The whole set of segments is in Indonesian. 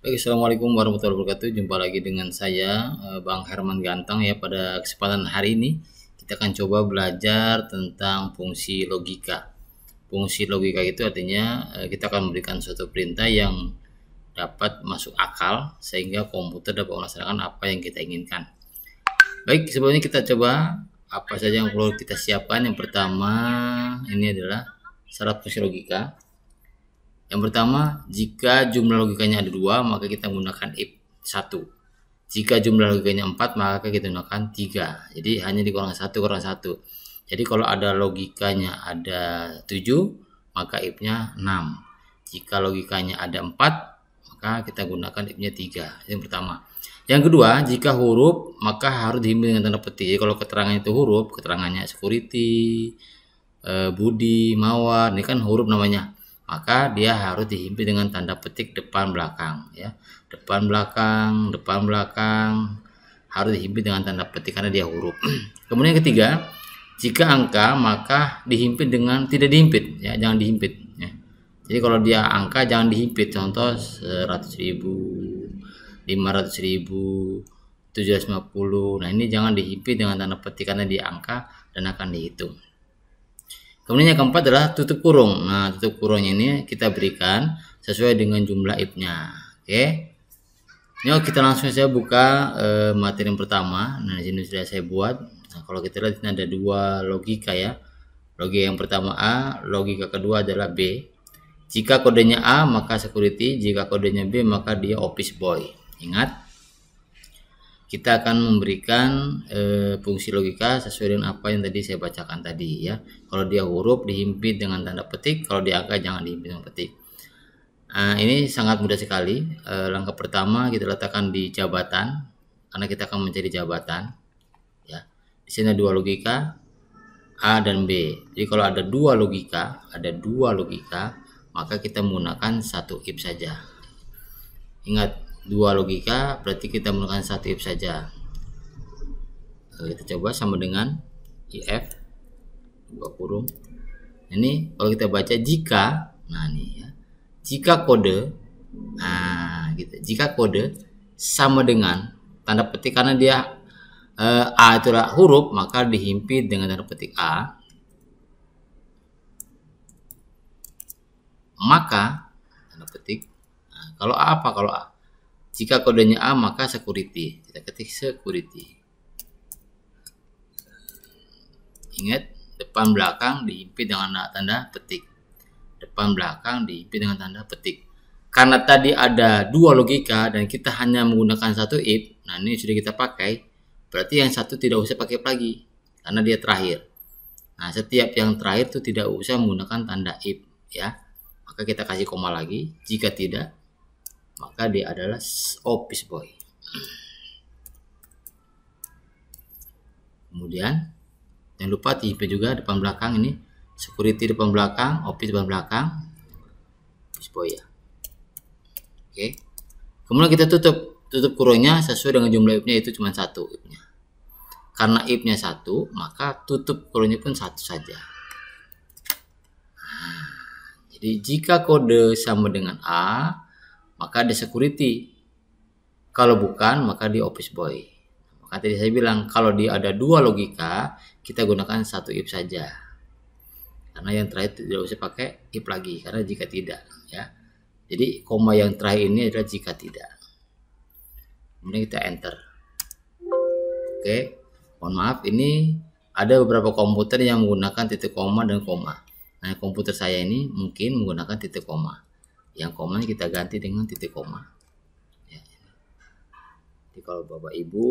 Baik, assalamualaikum warahmatullahi wabarakatuh. Jumpa lagi dengan saya, Bang Herman Ganteng ya. Pada kesempatan hari ini kita akan coba belajar tentang fungsi logika. Fungsi logika itu artinya kita akan memberikan suatu perintah yang dapat masuk akal sehingga komputer dapat melaksanakan apa yang kita inginkan. Baik, sebelumnya kita coba apa saja yang perlu kita siapkan. Yang pertama ini adalah syarat fungsi logika. Yang pertama, jika jumlah logikanya ada 2, maka kita menggunakan if 1. Jika jumlah logikanya 4, maka kita gunakan 3. Jadi hanya dikurang 1 kurang 1. Jadi kalau ada logikanya ada 7, maka if-nya 6. Jika logikanya ada 4, maka kita gunakan if-nya 3. Yang pertama. Yang kedua, jika huruf maka harus dihimpun dengan tanda petik. Jadi kalau keterangan itu huruf, keterangannya security, Budi, Mawar, ini kan huruf namanya. Maka dia harus dihimpun dengan tanda petik depan belakang ya. Depan belakang harus dihimpun dengan tanda petik karena dia huruf. Kemudian yang ketiga, jika angka maka dihimpun dengan tidak dihimpit ya, jangan dihimpit ya. Jadi kalau dia angka jangan dihimpit. Contoh 100.000, 500.000, 750. Nah, ini jangan dihimpit dengan tanda petik karena dia angka dan akan dihitung. Kemudian yang keempat adalah tutup kurung. Nah, tutup kurungnya ini kita berikan sesuai dengan jumlah if-nya. Oke. Yuk kita langsung saja buka materi yang pertama. Nah, di sini sudah saya buat. Nah, kalau kita lihat ini ada 2 logika ya. Logika yang pertama A, logika kedua adalah B. Jika kodenya A maka security, jika kodenya B maka dia office boy. Ingat, kita akan memberikan fungsi logika sesuai dengan apa yang tadi saya bacakan tadi ya. Kalau dia huruf dihimpit dengan tanda petik, kalau dia angka jangan dihimpit dengan petik. Ini sangat mudah sekali. Langkah pertama kita letakkan di jabatan, karena kita akan mencari jabatan ya. Di sini ada 2 logika A dan B. Jadi kalau ada 2 logika, maka kita menggunakan 1 if saja. Ingat, 2 logika berarti kita menggunakan 1 if saja. Kita coba sama dengan if 2 kurung. Ini kalau kita baca jika, nah nih ya, jika kode, nah gitu, jika kode sama dengan tanda petik karena dia A itu adalah huruf, maka dihimpit dengan tanda petik A, maka tanda petik. Nah, kalau A apa? Kalau A, jika kodenya A maka security. Kita ketik security. Ingat, depan belakang dihimpit dengan tanda petik. Depan belakang dihimpit dengan tanda petik. Karena tadi ada 2 logika dan kita hanya menggunakan 1 if. Nah, ini sudah kita pakai. Berarti yang 1 tidak usah pakai lagi karena dia terakhir. Nah, setiap yang terakhir itu tidak usah menggunakan tanda if ya. Maka kita kasih koma lagi. Jika tidak, maka dia adalah office boy. Kemudian jangan lupa tipe juga depan belakang ini, security depan belakang, office depan belakang, office boy ya. Oke. Kemudian kita tutup kurungnya sesuai dengan jumlah if-nya, itu cuma 1 if-nya. Karena if-nya 1, maka tutup kurungnya pun 1 saja. Jadi jika kode sama dengan A, maka dia security. Kalau bukan, maka dia office boy. Maka tadi saya bilang, kalau dia ada 2 logika, kita gunakan 1 if saja. Karena yang terakhir tidak usah pakai if lagi, karena jika tidak ya. Jadi koma yang terakhir ini adalah jika tidak. Kemudian kita enter. Oke, mohon maaf, ini ada beberapa komputer yang menggunakan titik koma dan koma. Nah, komputer saya ini mungkin menggunakan titik koma. Yang komanya kita ganti dengan titik koma ya. Jadi kalau Bapak Ibu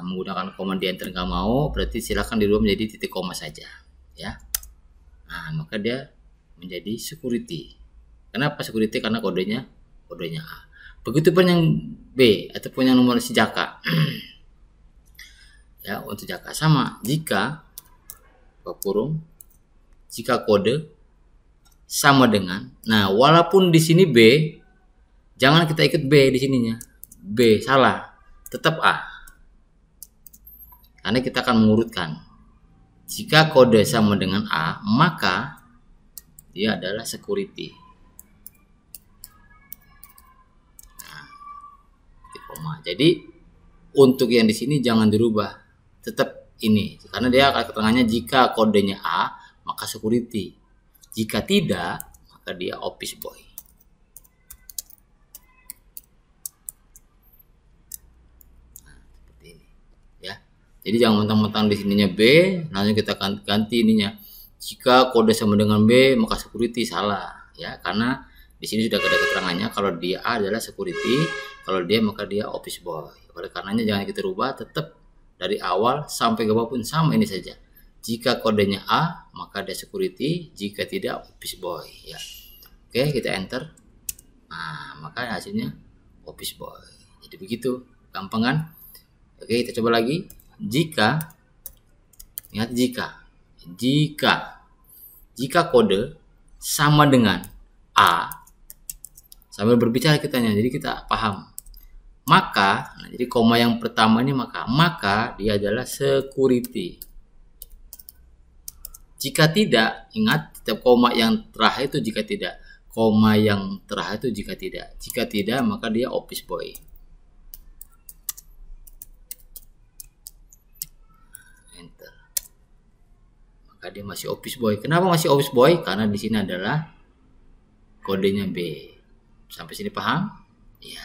menggunakan koma di enter nggak mau, berarti silakan dirubah menjadi titik koma saja ya. Nah, maka dia menjadi security. Kenapa security? Karena kodenya A. Begitupun yang B ataupun yang nomor si Jaka ya. Untuk Jaka sama, jika kurung, jika kode sama dengan, nah walaupun di sini B, jangan kita ikut B di sininya. B salah, tetap A. Karena kita akan mengurutkan. Jika kode sama dengan A, maka dia adalah security. sama. Jadi untuk yang di sini jangan dirubah, tetap ini, karena dia akan keterangannya jika kodenya A maka security, jika tidak maka dia office boy. Nah, seperti ini ya. Jadi jangan mentang-mentang di sininya B langsung kita ganti ininya. Jika kode sama dengan B maka security, salah ya, karena di sini sudah ada keterangannya kalau dia A adalah security, kalau dia maka dia office boy. Oleh karenanya jangan kita rubah, tetap dari awal sampai ke bawah pun sama ini saja. Jika kodenya A maka dia security, jika tidak office boy ya. Oke, kita enter. Nah, maka hasilnya office boy. Jadi begitu, gampang kan? Oke, kita coba lagi. Jika, ingat jika kode sama dengan A, sambil berbicara kitanya, jadi kita paham. Maka, nah jadi koma yang pertama ini maka dia adalah security. Jika tidak, ingat setiap koma yang terakhir itu jika tidak. Koma yang terakhir itu jika tidak. Jika tidak, maka dia office boy. Enter. Maka dia masih office boy. Kenapa masih office boy? Karena di sini adalah kodenya B. Sampai sini paham? Ya.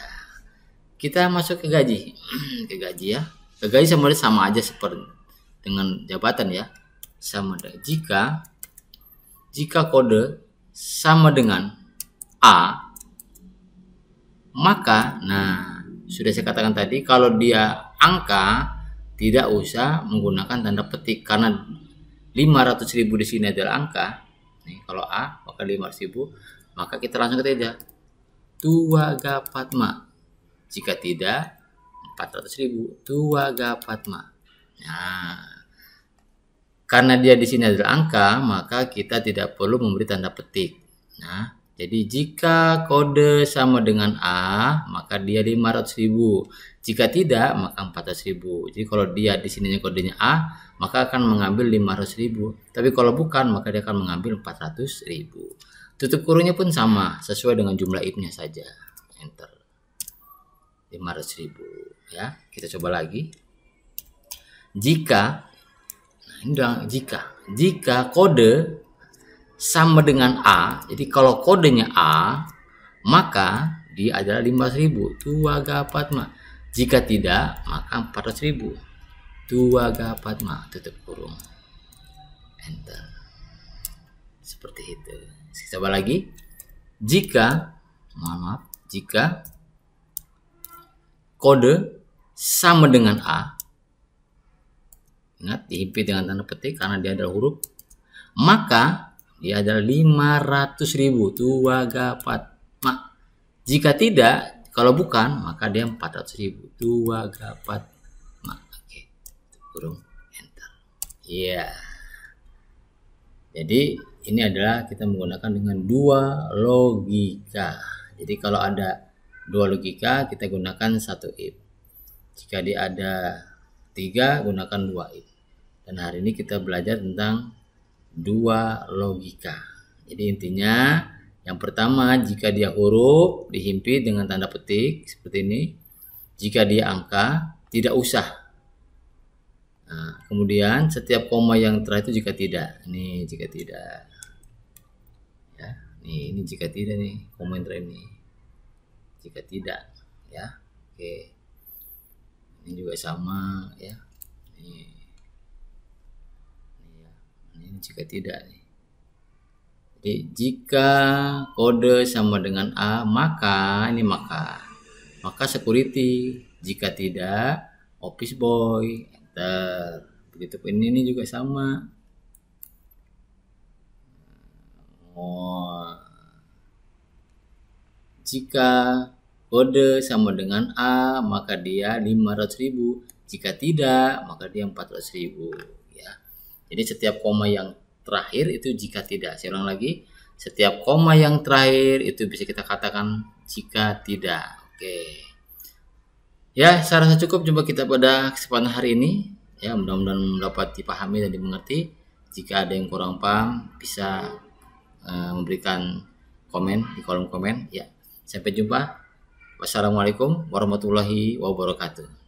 Kita masuk ke gaji. Ke gaji ya. Ke gaji sama aja seperti dengan jabatan ya. Sama dengan jika kode sama dengan A, maka nah sudah saya katakan tadi, kalau dia angka tidak usah menggunakan tanda petik karena 500.000 di sini adalah angka. Nih, kalau A maka 500.000, maka kita langsung ketik aja Tuaga Padma. Jika tidak 400.000 Tuaga Padma. Nah, karena dia di sini adalah angka, maka kita tidak perlu memberi tanda petik. Nah, jadi jika kode sama dengan A, maka dia 500.000. Jika tidak, maka 400.000. Jadi kalau dia di sininya kodenya A, maka akan mengambil 500.000. Tapi kalau bukan, maka dia akan mengambil 400.000. Tutup kurungnya pun sama, sesuai dengan jumlah if-nya saja. Enter. 500.000 ya. Kita coba lagi. Jika kode sama dengan A, jadi kalau kodenya A, maka dia adalah 500.000 Tuaga Padma. Jika tidak, maka 400.000 Tuaga Padma. Tutup kurung. Enter. Seperti itu. Kita coba lagi. Jika kode sama dengan A, ingat dihimpit dengan tanda petik karena dia adalah huruf, maka dia adalah 500.000 Tuaga Padma. Jika tidak, kalau bukan, maka dia 400.000 Tuaga Padma. Oke, kurung enter. Iya. Jadi ini adalah kita menggunakan dengan dua logika. Jadi kalau ada dua logika, kita gunakan satu if. Jika dia ada 3, gunakan 2 if. Dan hari ini kita belajar tentang dua logika. Jadi intinya yang pertama, jika dia huruf dihimpit dengan tanda petik seperti ini. Jika dia angka tidak usah. Nah, kemudian setiap koma yang terakhir itu jika tidak. Ini jika tidak. Ya, ini jika tidak nih, koma yang terakhir ini. Jika tidak, ya. Oke. Ini juga sama ya. Ini jika tidak nih. Jadi jika kode sama dengan A, maka security. Jika tidak, office boy. Enter. Begitu pun ini juga sama. Jika kode sama dengan A, maka dia 500.000. Jika tidak, maka dia 400.000 ya. Jadi setiap koma yang terakhir itu jika tidak. Saya ulang lagi, setiap koma yang terakhir itu bisa kita katakan jika tidak. Oke. Ya, saya rasa cukup jumpa kita pada kesempatan hari ini. Ya, mudah-mudahan dapat dipahami dan dimengerti. Jika ada yang kurang paham, bisa memberikan komen di kolom komen. Ya, sampai jumpa. Wassalamualaikum warahmatullahi wabarakatuh.